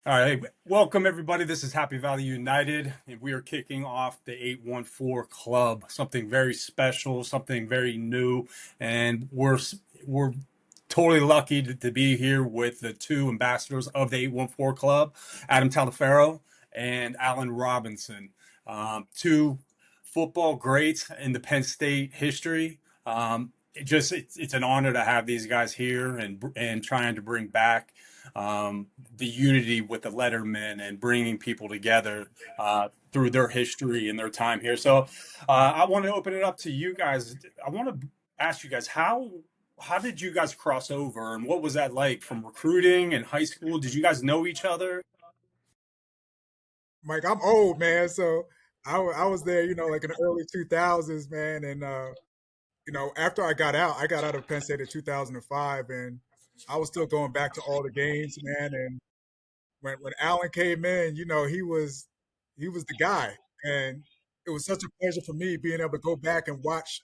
All right, welcome everybody. This is Happy Valley United, and we are kicking off the 814 Club. Something very special, something very new, and we're totally lucky to be here with the two ambassadors of the 814 Club, Adam Taliaferro and Allen Robinson, two football greats in the Penn State history. It's an honor to have these guys here and trying to bring back the unity with the lettermen and bringing people together through their history and their time here. So I want to open it up to you guys. I want to ask you guys how did you guys cross over and what was that like from recruiting in high school? Did you guys know each other? Mike, I'm old, man. So I was there, like in the early 2000s, man. And, after I got out of Penn State in 2005, and I was still going back to all the games, man. And when Allen came in, he was the guy. And it was such a pleasure for me being able to go back and watch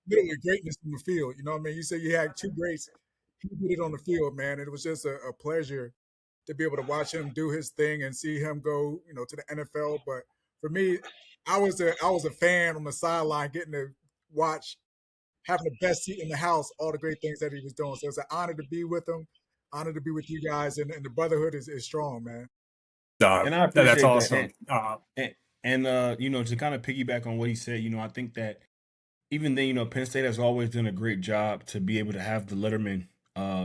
literally greatness in the field. You know what I mean? You said you had two greats. He did it on the field, man. It was just a pleasure to be able to watch him do his thing and see him go, to the NFL. But for me, I was a fan on the sideline, getting to watch, having the best seat in the house, all the great things that he was doing. So it's an honor to be with him, honor to be with you guys, and the brotherhood is strong, man. And I That's appreciate that. awesome. And to kind of piggyback on what he said, I think that even then, Penn State has always done a great job to be able to have the letterman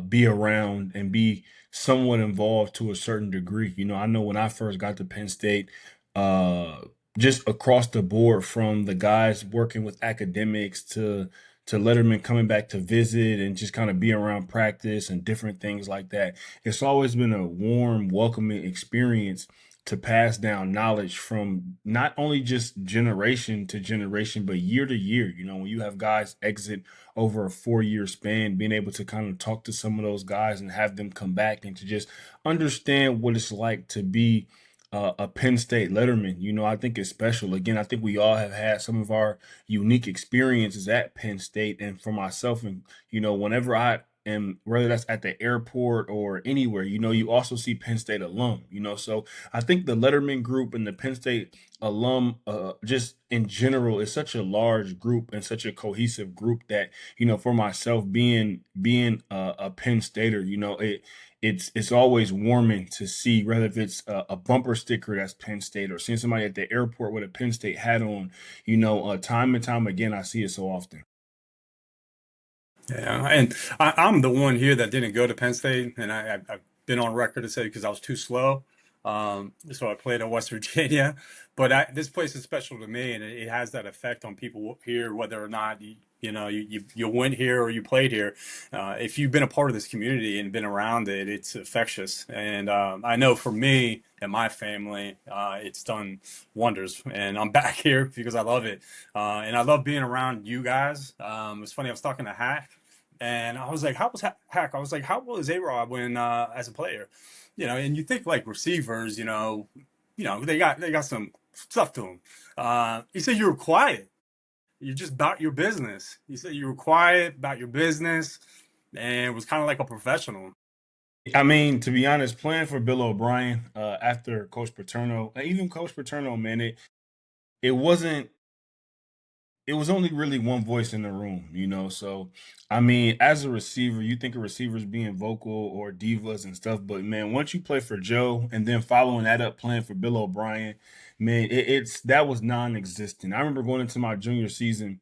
be around and be somewhat involved to a certain degree. I know when I first got to Penn State, uh, just across the board, from the guys working with academics to letterman coming back to visit and just kind of be around practice and different things like that. It's always been a warm, welcoming experience to pass down knowledge from not only just generation to generation, but year to year. When you have guys exit over a 4 year span, being able to kind of talk to some of those guys and have them come back and to just understand what it's like to be a Penn State letterman, I think it's special. Again, I think we all have had some of our unique experiences at Penn State. And for myself, and, whenever and whether that's at the airport or anywhere, you also see Penn State alum, so I think the Letterman group and the Penn State alum, just in general, is such a large group and such a cohesive group that, for myself being a Penn Stater, it's always warming to see, whether if it's a bumper sticker that's Penn State or seeing somebody at the airport with a Penn State hat on, time and time again, I see it so often. Yeah, and I'm the one here that didn't go to Penn State, and I've been on record to say because I was too slow. So I played in West Virginia, but this place is special to me, and it has that effect on people here, whether or not you went here or you played here. If you've been a part of this community and been around it, it's infectious. And I know for me and my family, it's done wonders. And I'm back here because I love it, and I love being around you guys. It's funny. I was talking to Hack. And I was like, how was Hack? I was like, how was A-Rod when as a player? And you think like receivers, they got some stuff to them. He said you were quiet. You're just about your business. He said you were quiet about your business and was kind of like a professional. I mean, to be honest, playing for Bill O'Brien after Coach Paterno, even Coach Paterno, man, it wasn't it was only really one voice in the room, So, I mean, as a receiver, you think of receivers being vocal or divas and stuff, but man, once you play for Joe and then following that up playing for Bill O'Brien, man, it's that was non-existent. I remember going into my junior season,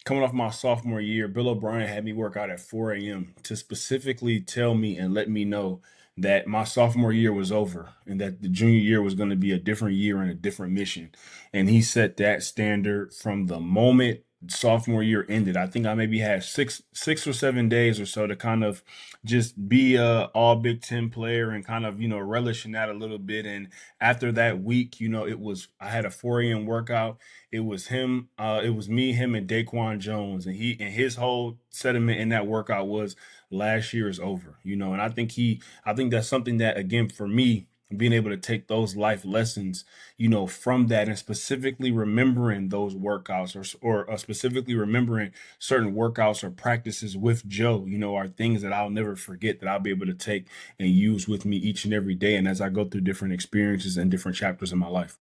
coming off my sophomore year, Bill O'Brien had me work out at 4 a.m. to specifically tell me and let me know that my sophomore year was over and that the junior year was going to be a different year and a different mission. And he set that standard from the moment sophomore year ended. I think I maybe had six or 7 days or so to kind of just be a all Big Ten player and kind of, relish in that a little bit. And after that week, I had a 4 a.m. workout. It was me, him, and Daquan Jones, and his whole sentiment in that workout was last year is over, and I think that's something that, again, for me, being able to take those life lessons, you know, from that, and specifically remembering those workouts, or specifically remembering certain workouts or practices with Joe, you know, are things that I'll never forget, that I'll be able to take and use with me each and every day, and as I go through different experiences and different chapters in my life.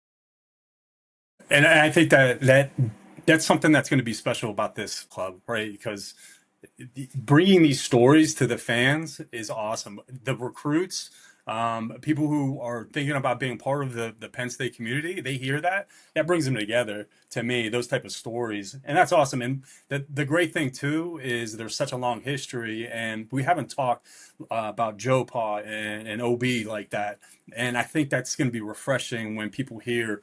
And I think that's something that's going to be special about this club, right? Because bringing these stories to the fans is awesome. The recruits, people who are thinking about being part of the Penn State community, they hear that brings them together. To me, those type of stories, and that's awesome. And the great thing too is there's such a long history, and we haven't talked about Joe Pa and OB like that. And I think that's going to be refreshing when people hear,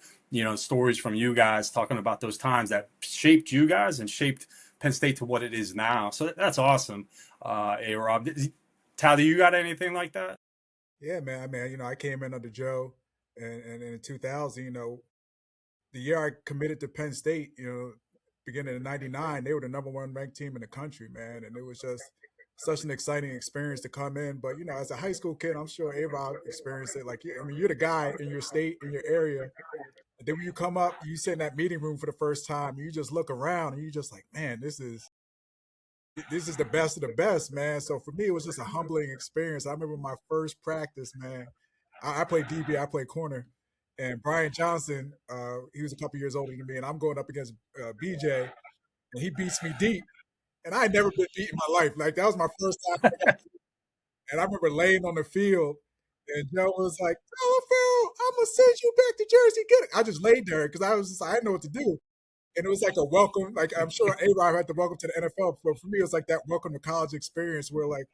stories from you guys talking about those times that shaped you guys and shaped Penn State to what it is now. So that's awesome. A Rob, Tally, you got anything like that? Yeah, man. I mean, I came in under Joe, and in 2000, the year I committed to Penn State, beginning in '99, they were the number one ranked team in the country, man, and it was just such an exciting experience to come in. But as a high school kid, I'm sure A-Rob experienced it. Like, I mean, you're the guy in your state, in your area, and then when you come up, you sit in that meeting room for the first time, and you just look around, and you just like, man, this is the best of the best, man. So for me, it was just a humbling experience. I remember my first practice, man. I played DB, I played corner, and Brian Johnson, he was a couple years older than me, and I'm going up against BJ, and he beats me deep, and I had never been beat in my life. Like, that was my first time. And I remember laying on the field, and Joe was like, "Taliaferro, I'm gonna send you back to Jersey. Get it." I just laid there because I didn't know what to do. And it was like a welcome. Like, I'm sure A-Rob had to welcome to the NFL, but for me, it was like that welcome to college experience where, like,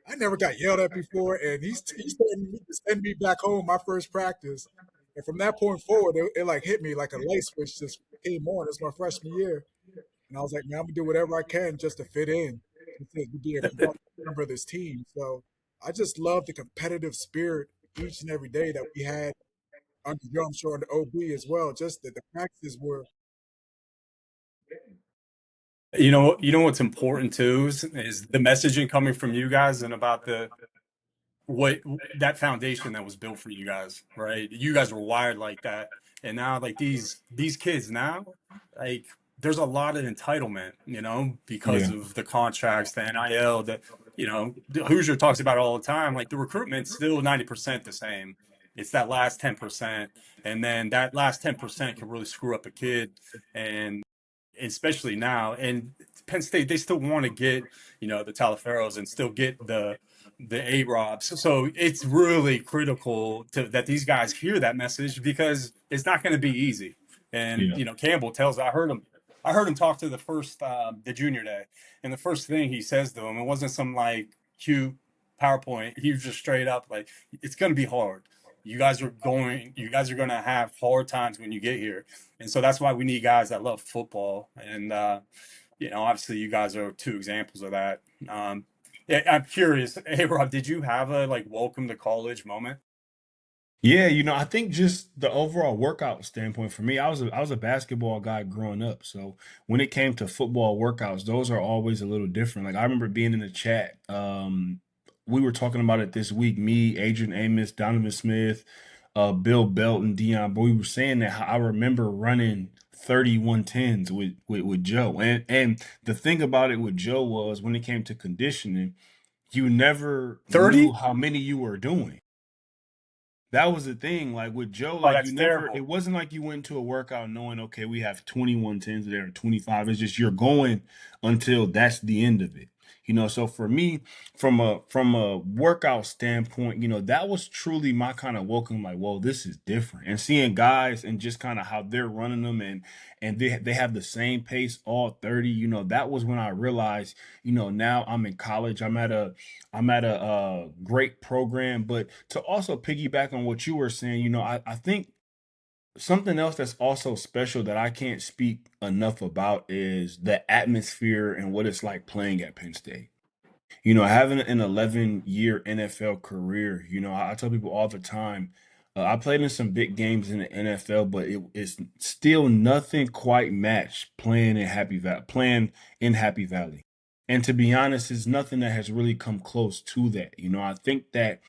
I never got yelled at before, and he's telling me to send me back home my first practice. And from that point forward, it like hit me like a light switch just came on. It's my freshman year, and I was like, man, I'm gonna do whatever I can just to fit in, just to be a member of this team. So I just love the competitive spirit each and every day that we had under Joe, I'm sure, under OB as well. Just that the practices were. You know what's important too is the messaging coming from you guys and about the what that foundation that was built for you guys, right? You guys were wired like that, and now like these kids now, like there's a lot of entitlement, because Yeah. of the contracts, the NIL, that the Hoosier talks about it all the time. Like the recruitment's still 90% the same. It's that last 10%, and then that last 10% can really screw up a kid, and especially now. And Penn State, they still want to get, the Taliaferros and still get the A Robs. So it's really critical that these guys hear that message because it's not going to be easy. And Yeah. Campbell tells, I heard him talk to the junior day, and the first thing he says to him, it wasn't some like cute PowerPoint. He was just straight up like, it's going to be hard. You guys are going to have hard times when you get here. And so that's why we need guys that love football. And, obviously you guys are two examples of that. Yeah, I'm curious. Hey, Rob, did you have a like welcome to college moment? Yeah, I think just the overall workout standpoint for me, I was a basketball guy growing up. So when it came to football workouts, those are always a little different. Like I remember being in the chat. We were talking about it this week. Me, Adrian Amos, Donovan Smith, Bill Belt, and Dion. But we were saying that I remember running 31 10s with Joe. And the thing about it with Joe was when it came to conditioning, you never knew 30? how many you were doing. That was the thing. Like with Joe, Oh, like that's it terrible. wasn't like you went into a workout knowing, okay, we have 21 10s there or 25. It's just you're going until that's the end of it. So for me, from a workout standpoint, that was truly my kind of welcome, like, whoa, this is different. And seeing guys and just kind of how they're running them, and they have the same pace all 30, that was when I realized, now I'm in college. I'm at a great program. But to also piggyback on what you were saying, I think something else that's also special that I can't speak enough about is the atmosphere and what it's like playing at Penn State. Having an 11-year NFL career, I tell people all the time, I played in some big games in the NFL, but it's still nothing quite matched playing in Happy Valley. And to be honest, it's nothing that has really come close to that. I think that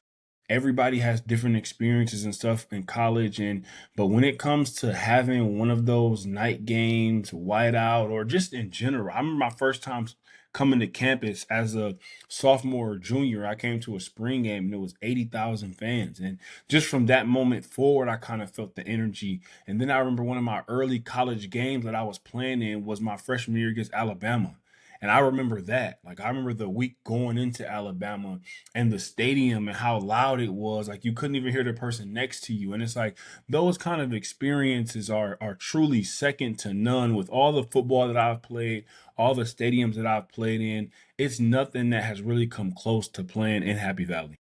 everybody has different experiences and stuff in college, and but when it comes to having one of those night games, whiteout, or just in general, I remember my first time coming to campus as a sophomore or junior. I came to a spring game and it was 80,000 fans, and just from that moment forward, I kind of felt the energy. And then I remember one of my early college games that I was playing in was my freshman year against Alabama. And I remember that. Like, I remember the week going into Alabama and the stadium and how loud it was. Like, you couldn't even hear the person next to you. And it's like those kind of experiences are truly second to none. With all the football that I've played, all the stadiums that I've played in, it's nothing that has really come close to playing in Happy Valley.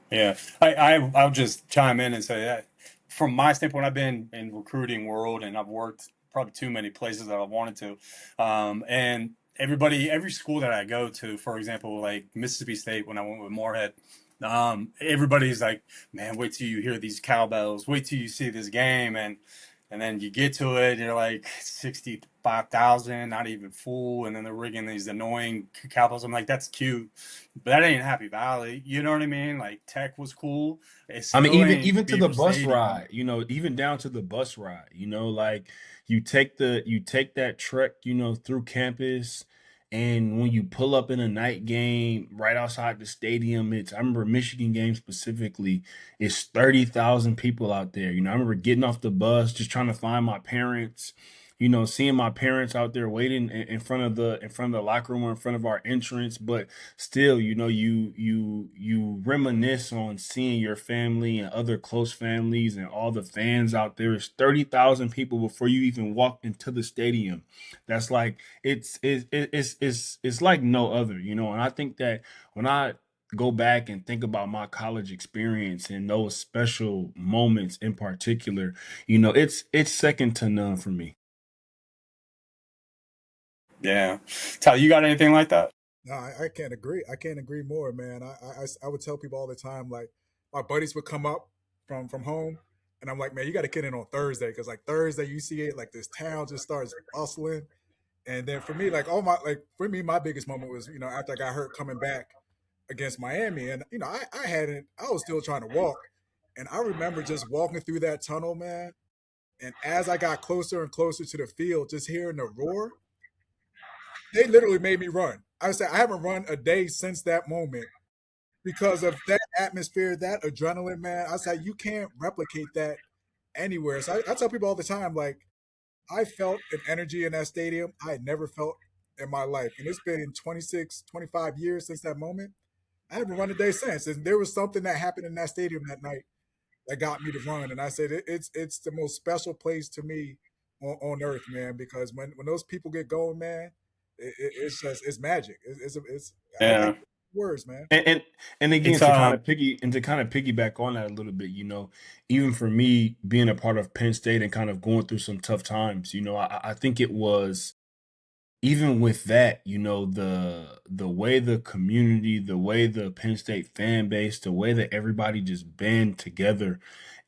Yeah, I'll just chime in and say that from my standpoint, I've been in recruiting world and I've worked probably too many places that I wanted to, and every school that I go to, for example, like Mississippi State when I went with Moorhead, everybody's like, man, wait till you hear these cowbells, wait till you see this game, and then you get to it, and you're like 65,000, not even full, and then they're rigging these annoying cowbells. I'm like, that's cute, but that ain't Happy Valley. You know what I mean? Like Tech was cool. It I mean, still even ain't to the Beaver bus Stadium. ride, even down to the bus ride, like you take that trek, through campus, and when you pull up in a night game right outside the stadium, I remember Michigan game specifically, it's 30,000 people out there. I remember getting off the bus, just trying to find my parents, seeing my parents out there waiting in front of the locker room or in front of our entrance, but still, you reminisce on seeing your family and other close families and all the fans out there. It's 30,000 people before you even walk into the stadium. That's like it's like no other, and I think that when I go back and think about my college experience and those special moments in particular, it's second to none for me. Yeah, Tal, you got anything like that? No, I can't agree. I can't agree more, man. I would tell people all the time, like my buddies would come up from home, and I'm like, man, you got to get in on Thursday because like Thursday you see it like this town just starts bustling, and then for me, like for me, my biggest moment was after I got hurt coming back against Miami, and I was still trying to walk, and I remember just walking through that tunnel, man, and as I got closer and closer to the field, just hearing the roar, they literally made me run. I said I haven't run a day since that moment because of that atmosphere, that adrenaline, man. I said you can't replicate that anywhere. So I tell people all the time, like I felt an energy in that stadium I had never felt in my life, and it's been 26, 25 years since that moment. I haven't run a day since, and there was something that happened in that stadium that night that got me to run. And I said it's the most special place to me on earth, man. Because when those people get going, man, it's just it's magic. It's I can't Yeah, put words, man. And again, it's to kind of piggyback on that a little bit, even for me being a part of Penn State and kind of going through some tough times, I think it was even with that, the way the community, the way the Penn State fan base, the way that everybody just band together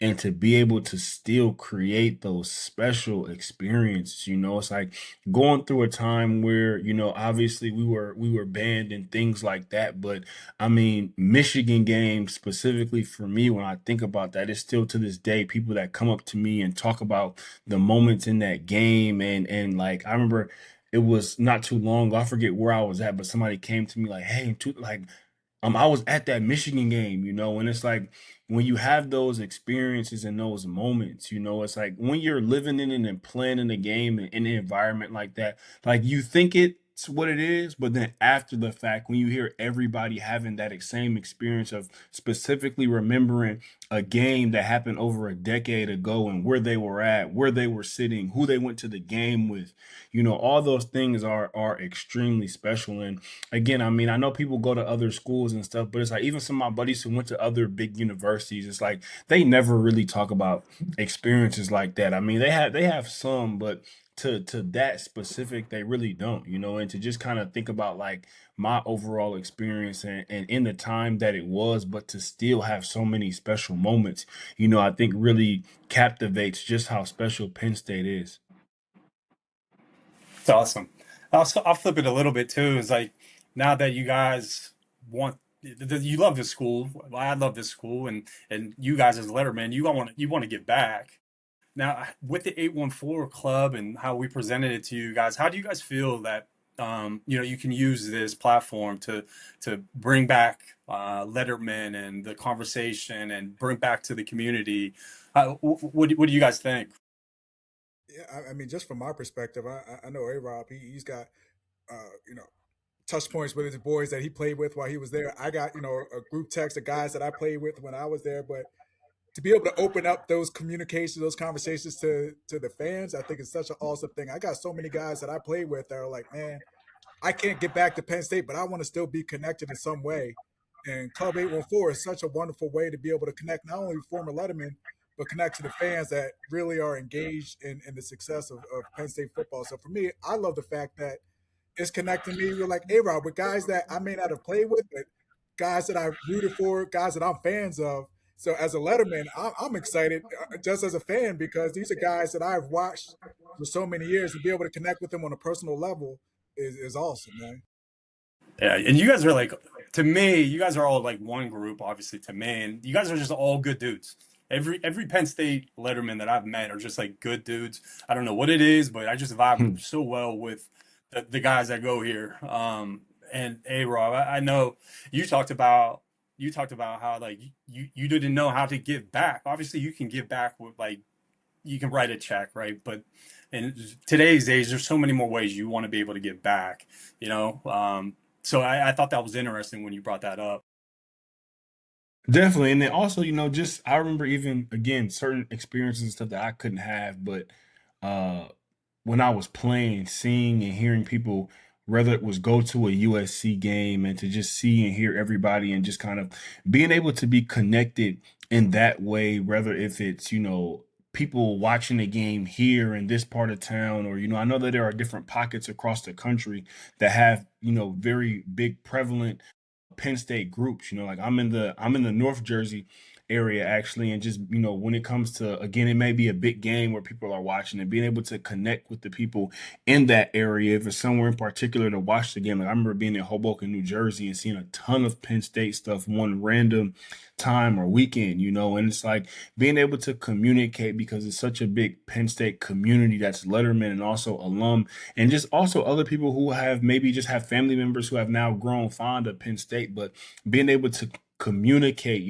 and to be able to still create those special experiences, it's like going through a time where, obviously we were banned and things like that. But I mean, Michigan games specifically for me, when I think about that, it's still to this day people that come up to me and talk about the moments in that game. And like I remember it was not too long ago. I forget where I was at, but somebody came to me like, "Hey, I was at that Michigan game, and it's like when you have those experiences and those moments, it's like when you're living in it and playing in the game and in an environment like that, like you think it's what it is, but then after the fact, when you hear everybody having that same experience of specifically remembering a game that happened over a decade ago and where they were at, where they were sitting, who they went to the game with, all those things are extremely special. And again, I mean, I know people go to other schools and stuff, but it's like even some of my buddies who went to other big universities, it's like they never really talk about experiences like that. I mean, they have some, but to that specific, they really don't, and to just kind of think about like my overall experience and in the time that it was, but to still have so many special moments, I think really captivates just how special Penn State is. awesome. I'll flip it a little bit too. Is like now that you guys want you love this school. I love this school, and you guys as lettermen, you want to give back. Now, with the 814 Club and how we presented it to you guys, how do you guys feel that you can use this platform to bring back Letterman and the conversation and bring back to the community? What do you guys think? Yeah, I mean, just from my perspective, I know A Rob. He's got you know touch points with his boys that he played with while he was there. I got a group text of guys that I played with when I was there, but to be able to open up those communications, those conversations to the fans, I think it's such an awesome thing. I got so many guys that I played with that are like, man, I can't get back to Penn State, but I want to still be connected in some way. And Club 814 is such a wonderful way to be able to connect not only former Letterman, but connect to the fans that really are engaged in the success of Penn State football. So for me, I love the fact that it's connecting me with like A-Rod, with guys that I may not have played with, but guys that I rooted for, guys that I'm fans of. So as a Letterman, I'm excited just as a fan because these are guys that I've watched for so many years. To be able to connect with them on a personal level is awesome, man. Yeah, and you guys are like, to me, you guys are all like one group, obviously to me, and you guys are just all good dudes. Every Penn State letterman that I've met are just like good dudes. I don't know what it is, but I just vibe so well with the guys that go here. And A Rob, I know you talked about how like you didn't know how to give back. Obviously, you can give back with like you can write a check, right? But in today's age, there's so many more ways you want to be able to give back, you know? So I thought that was interesting when you brought that up. Definitely. And then also, just I remember even again certain experiences and stuff that I couldn't have, but uh when I was playing, seeing and hearing people, whether it was go to a USC game and to just see and hear everybody and just kind of being able to be connected in that way, whether if it's, people watching the game here in this part of town, or, I know that there are different pockets across the country that have, very big prevalent Penn State groups. Like I'm in the North Jersey area actually, and just when it comes to, again, it may be a big game where people are watching and being able to connect with the people in that area if it's somewhere in particular to watch the game. Like I remember being in Hoboken, New Jersey, and seeing a ton of Penn State stuff one random time or weekend, and it's like being able to communicate because it's such a big Penn State community that's Letterman and also alum, and just also other people who have maybe just have family members who have now grown fond of Penn State, but being able to communicate,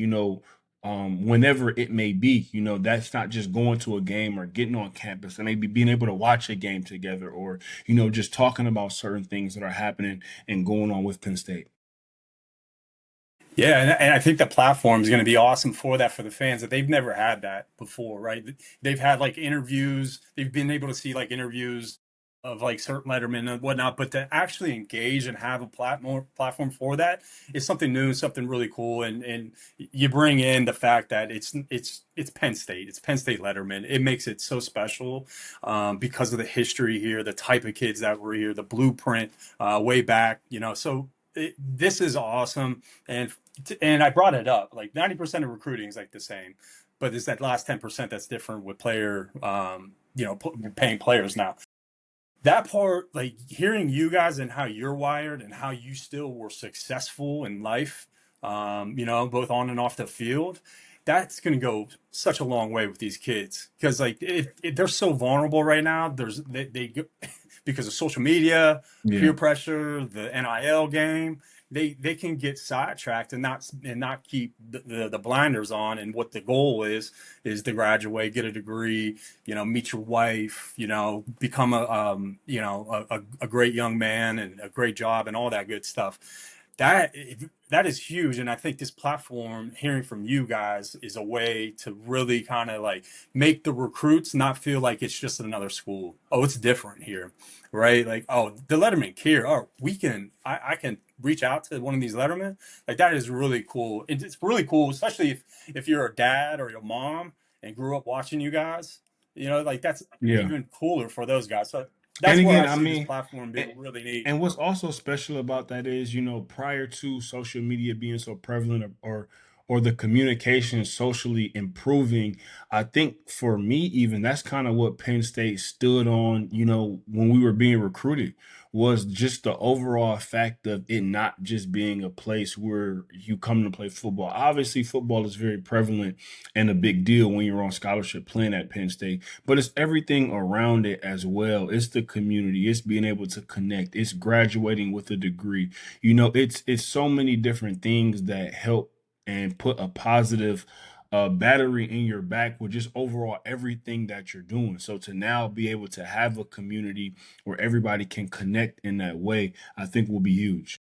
whenever it may be, that's not just going to a game or getting on campus and maybe being able to watch a game together, or, just talking about certain things that are happening and going on with Penn State. Yeah, and I think the platform is going to be awesome for that for the fans that they've never had that before, right? They've had like interviews, they've been able to see like interviews of like certain lettermen and whatnot, but to actually engage and have a platform for that is something new, something really cool, and you bring in the fact that it's Penn State, it's Penn State Letterman. It makes it so special because of the history here, the type of kids that were here, the blueprint way back, So this is awesome, and I brought it up. Like 90% of recruiting is like the same, but it's that last 10% that's different with paying players now. That part, like hearing you guys and how you're wired and how you still were successful in life, both on and off the field, that's going to go such a long way with these kids because like they're so vulnerable right now. Because of social media, Yeah. peer pressure, the NIL game, they can get sidetracked and not keep the blinders on. And what the goal is to graduate, get a degree, meet your wife, become a great young man and a great job and all that good stuff. That that is huge, and I think this platform, hearing from you guys, is a way to really kind of like make the recruits not feel like it's just another school. Oh, it's different here, right? Like, oh, the Letterman care. Oh, I can reach out to one of these Lettermen. Like that is really cool. It's really cool, especially if you're a dad or your mom and grew up watching you guys. Like that's Yeah. even cooler for those guys. So And that's where again, I I see this mean, platform and, being really neat. and what's also special about that is, prior to social media being so prevalent, or the communication socially improving, I think for me even that's kind of what Penn State stood on, when we were being recruited was just the overall fact of it not just being a place where you come to play football. Obviously, football is very prevalent and a big deal when you're on scholarship playing at Penn State, but it's everything around it as well. It's the community, it's being able to connect, it's graduating with a degree. It's so many different things that help and put a positive battery in your back with just overall everything that you're doing. So to now be able to have a community where everybody can connect in that way, I think will be huge.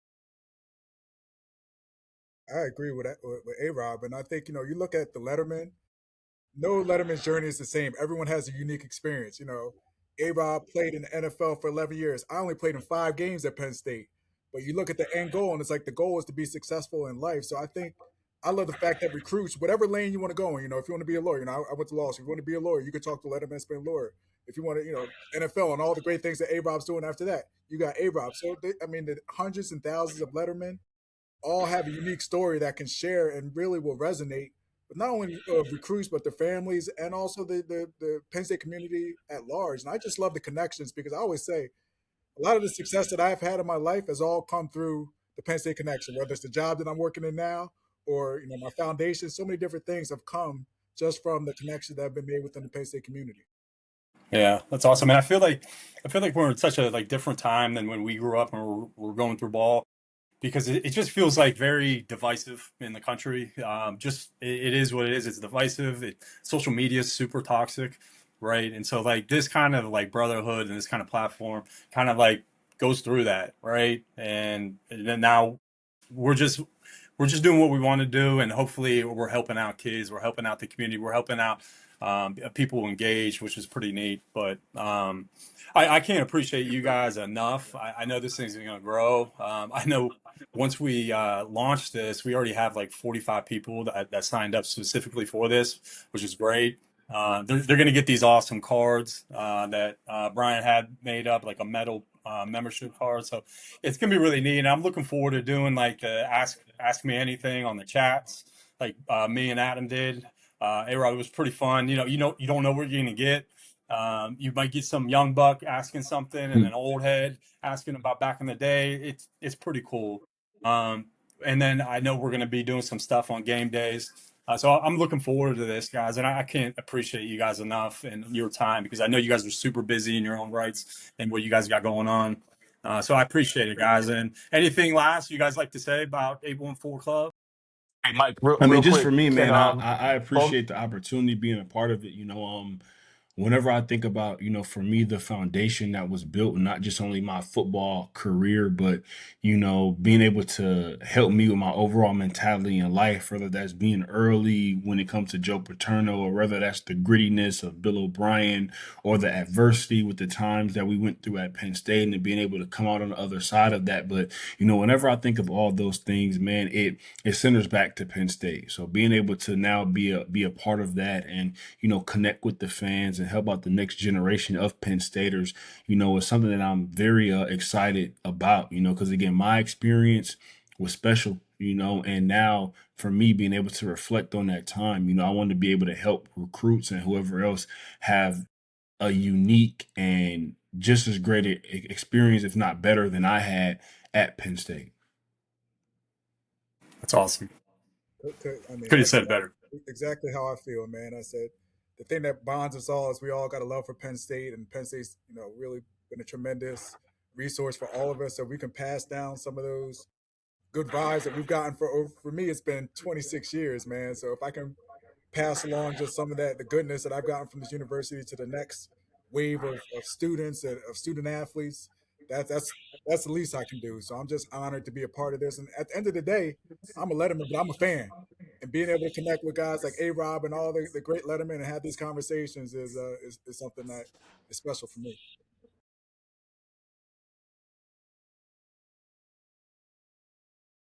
I agree with that, with A Rob, and I think you look at the Letterman. No Letterman's journey is the same. Everyone has a unique experience. A Rob played in the NFL for 11 years. I only played in 5 games at Penn State. But you look at the end goal, and it's like the goal is to be successful in life. So I think I love the fact that recruits, whatever lane you want to go in, if you want to be a lawyer, I went to law school. If you want to be a lawyer, you can talk to Letterman, spin lawyer. If you want to, NFL and all the great things that A Rob's doing after that, you got A Rob. So, the hundreds and thousands of Lettermen all have a unique story that can share and really will resonate with not only recruits but their families and also the Penn State community at large. And I just love the connections because I always say a lot of the success that I've had in my life has all come through the Penn State connection, whether it's the job that I'm working in now or my foundation. So many different things have come just from the connections that have been made within the Penn State community. Yeah, that's awesome. And I feel like we're in such a like different time than when we grew up and we're going through ball because it just feels like very divisive in the country. Just it is what it is. It's divisive. Social media is super toxic, right? And so like this kind of like brotherhood and this kind of platform kind of like goes through that, right? And then now we're just we're just doing what we want to do, and hopefully we're helping out kids, we're helping out the community, we're helping out people engaged, which is pretty neat. But I can't appreciate you guys enough. I know this thing's going to grow. I know once we launch this, we already have like 45 people that signed up specifically for this, which is great. They're going to get these awesome cards that Brian had made up, like a metal membership card. So it's gonna be really neat. And I'm looking forward to doing like ask me anything on the chats, like me and Adam did. A-Rod, it was pretty fun. You don't know what you're gonna get. You might get some young buck asking something and an old head asking about back in the day. It's pretty cool. Um, and then I know we're gonna be doing some stuff on game days. So I'm looking forward to this, guys, and I can't appreciate you guys enough and your time because I know you guys are super busy in your own rights and what you guys got going on. So I appreciate it, guys. And anything last you guys like to say about 814 Club? Hey, Mike, real, I mean, real just quick, for me, can man, I both appreciate the opportunity being a part of it. Whenever I think about, for me, the foundation that was built, not just only my football career, but, being able to help me with my overall mentality in life, whether that's being early when it comes to Joe Paterno, or whether that's the grittiness of Bill O'Brien, or the adversity with the times that we went through at Penn State and being able to come out on the other side of that. But, whenever I think of all those things, man, it centers back to Penn State. So being able to now be a part of that and connect with the fans and help out the next generation of Penn Staters, is something that I'm very excited about. Because again, my experience was special. And now for me being able to reflect on that time, I want to be able to help recruits and whoever else have a unique and just as great experience, if not better, than I had at Penn State. That's awesome. I mean, Could have that's said better. exactly how I feel, man. I said the thing that bonds us all is we all got a love for Penn State, and Penn State's really been a tremendous resource for all of us. So we can pass down some of those good vibes that we've gotten for me. It's been 26 years, man. So if I can pass along just some of the goodness that I've gotten from this university to the next wave of students and of student athletes. That's the least I can do. So I'm just honored to be a part of this. And at the end of the day, I'm a Letterman, but I'm a fan. And being able to connect with guys like A Rob and all the great Lettermen and have these conversations is something that is special for me.